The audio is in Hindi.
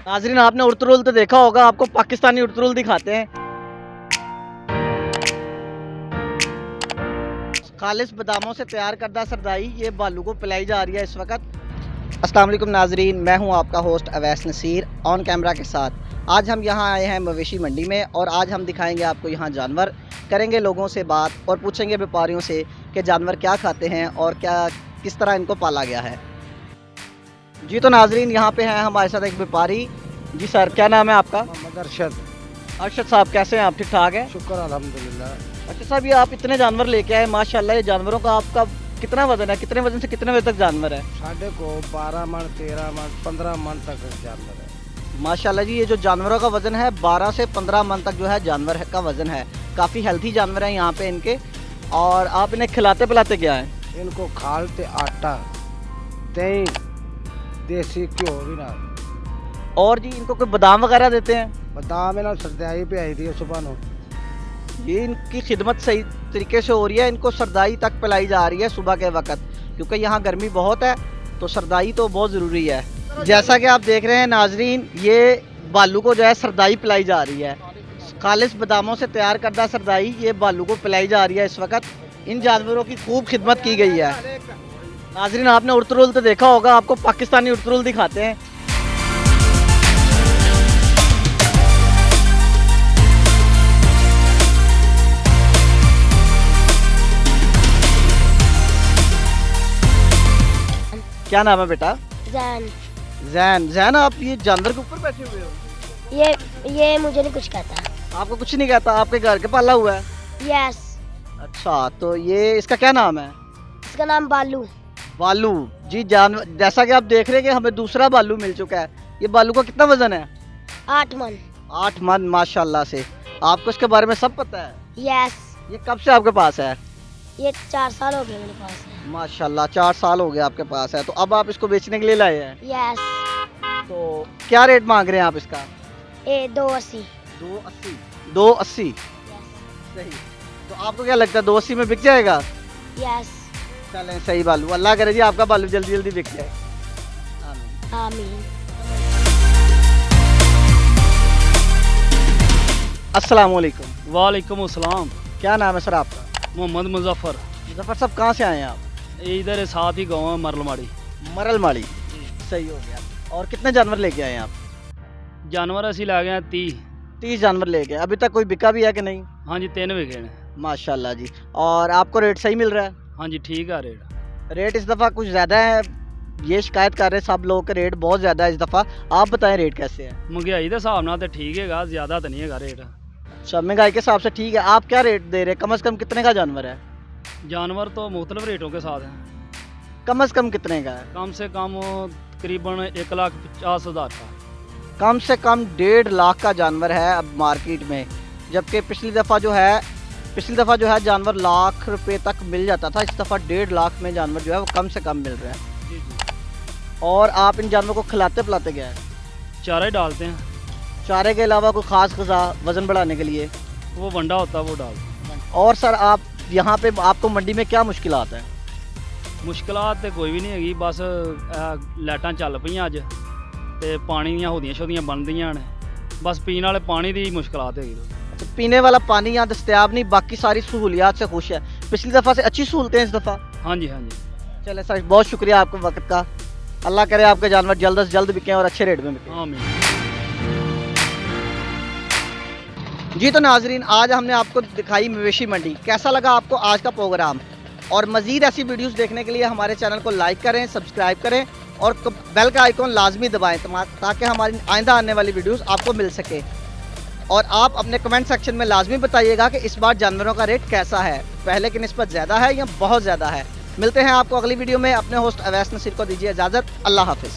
नाजरीन, आपने उर्तुरुल तो देखा होगा, आपको पाकिस्तानी उर्तुरुल दिखाते हैं। खालिस बादामों से तैयार करदा सरदाई ये बालू को पिलाई जा रही है इस वक्त। अस्सलाम वालेकुम नाजरीन, मैं हूं आपका host Awais Naseer on camera के साथ। आज हम यहां आए हैं मवेशी मंडी में और आज हम दिखाएंगे आपको यहां जानवर, करेंगे लोगों से बात और पूछेंगे व्यापारियों से कि जानवर क्या खाते हैं और क्या किस तरह इनको पाला गया है। जी तो नाजरीन, यहाँ पे हैं हमारे साथ एक व्यापारी। जी सर, क्या नाम है आपका? मोहम्मद अरशद। अरशद साहब, कैसे हैं आप? ठीक ठाक हैं? शुक्र अल्हम्दुलिल्लाह। अच्छा साहब, ये आप इतने जानवर लेके आए माशाल्लाह, ये जानवरों का आपका कितना वजन है? कितने वजन से कितने वजन तक जानवर है? साढ़े को 12 मन 13 मन 15 मन तक जानवर है। माशाल्लाह जी, ये जो जानवरों का वजन है 12 से 15 मन तक जो है जानवर का वजन है। काफ़ी हेल्थी जानवर हैं यहाँ पे इनके। और आप इन्हें खिलाते पिलाते क्या है? इनको खालते आटा, दही, देसी घ्यो भी ना। और जी इनको कोई बादाम वगैरह देते हैं? बादाम इन्होंने सरदाई पे आई थी सुबह नो। ये इनकी खिदमत सही तरीके से हो रही है, इनको सरदाई तक पिलाई जा रही है सुबह के वक्त, क्योंकि यहाँ गर्मी बहुत है तो सरदाई तो बहुत ज़रूरी है। जैसा कि आप देख रहे हैं नाजरीन, ये बालू को जो है सरदाई पिलाई जा रही है। खालिस बादामों से तैयार करदा सरदाई ये बालू को पिलाई जा रही है इस वक्त। इन जानवरों की खूब खिदमत की गई है। नाजरीन, आपने उर्तुरुल तो देखा होगा, आपको पाकिस्तानी उर्तुरुल दिखाते हैं। क्या नाम है बेटा? जैन। जैन। जैन, आप ये जानवर के ऊपर बैठे हुए हो? ये मुझे नहीं कुछ कहता। आपको कुछ नहीं कहता? आपके घर के पाला हुआ है? यस। अच्छा, तो ये इसका क्या नाम है? इसका नाम बालू। बालू। जी जानवर, जैसा कि आप देख रहे हैं कि हमें दूसरा बालू मिल चुका है। ये बालू का कितना वजन है? 8 मन। 8 मन, माशाल्लाह से। आपको इसके बारे में सब पता है? यस। ये कब से आपके पास है? ये 4 साल हो गए मेरे पास। माशाल्लाह, 4 साल हो गए आपके पास है। तो अब आप इसको बेचने के लिए लाए हैं? यस। तो क्या रेट मांग रहे हैं आप इसका? 280। 280। 280 सही। तो आपको क्या लगता है 280 में बिक जाएगा? यस। चलें, सही बालू। अल्लाह करे जी आपका बालू जल्दी जल्दी बिक जाए। आमीन। आमीन। अस्सलाम वालेकुम। वालेकुम अस्सलाम। क्या नाम है सर आपका? मोहम्मद मुजफ्फर। मुजफ्फर साहब, कहाँ से आए हैं आप? इधर साथ ही गाँव है मरलमाड़ी। मरलमाड़ी। सही हो गया। और कितने जानवर लेके आए हैं आप? जानवर असी लै गए 30। 30 जानवर लेके। अभी तक कोई बिका भी है कि नहीं? हाँ जी, 3 विके ने। माशाल्लाह जी। और आपको रेट सही मिल रहा है? हाँ जी, ठीक है रेट। रेट इस दफ़ा कुछ ज़्यादा है, ये शिकायत कर रहे हैं सब लोग के रेट बहुत ज़्यादा है इस दफ़ा। आप बताएं रेट कैसे है? महंगाई के हिसाब नाल तो ठीक है, ज़्यादा तो नहीं है रेट। अच्छा, महंगाई के हिसाब से ठीक है। आप क्या रेट दे रहे हैं? कम से कम कितने का जानवर है? जानवर तो मुख्तलिफ रेटों के साथ हैं। कम से कम कितने का है? कम से कम तकरीबन 1,50,000 का। कम से कम 1.5 लाख का जानवर है अब मार्केट में, जबकि पिछली दफ़ा जो है जानवर लाख रुपए तक मिल जाता था। इस दफ़ा 1.5 लाख में जानवर जो है वो कम से कम मिल रहा है। जी जी। और आप इन जानवरों को खिलाते पिलाते क्या है? चारा ही डालते हैं। चारे के अलावा कोई ख़ास ग़िज़ा वज़न बढ़ाने के लिए? वो वंडा होता है वो डालते हैं। और सर, आप यहाँ पे आपको मंडी में क्या मुश्किलात हैं? मुश्किलात तो कोई भी नहीं हैगी, बस लाइटां चल पईयां अज ते पानी दियां होदियां शोदियां बनदियां ने, बस पीने वाले पानी दी मुश्किलात हैगी। अच्छा, पीने वाला पानी यहाँ दस्तयाब नहीं, बाकी सारी सहूलियात से खुश है। पिछली दफ़ा से अच्छी सहूलतें इस दफ़ा? हाँ जी हाँ जी। चले सर, बहुत शुक्रिया आपके वक्त का। अल्लाह करे आपके जानवर जल्द से जल्द बिकें और अच्छे रेट में बिकें। आमीन। जी तो नाजरीन, आज हमने आपको दिखाई मवेशी मंडी। कैसा लगा आपको आज का प्रोग्राम? और मज़ीद ऐसी वीडियोस देखने के लिए हमारे चैनल को लाइक करें, सब्सक्राइब करें और बेल का आइकॉन लाजमी दबाएं ताकि हमारी आइंदा आने वाली वीडियोस आपको मिल सके। और आप अपने कमेंट सेक्शन में लाजमी बताइएगा कि इस बार जानवरों का रेट कैसा है, पहले की निस्बत ज़्यादा है या बहुत ज़्यादा है। मिलते हैं आपको अगली वीडियो में। अपने होस्ट अवैस नसीर को दीजिए इजाज़त। अल्लाह हाफिज़।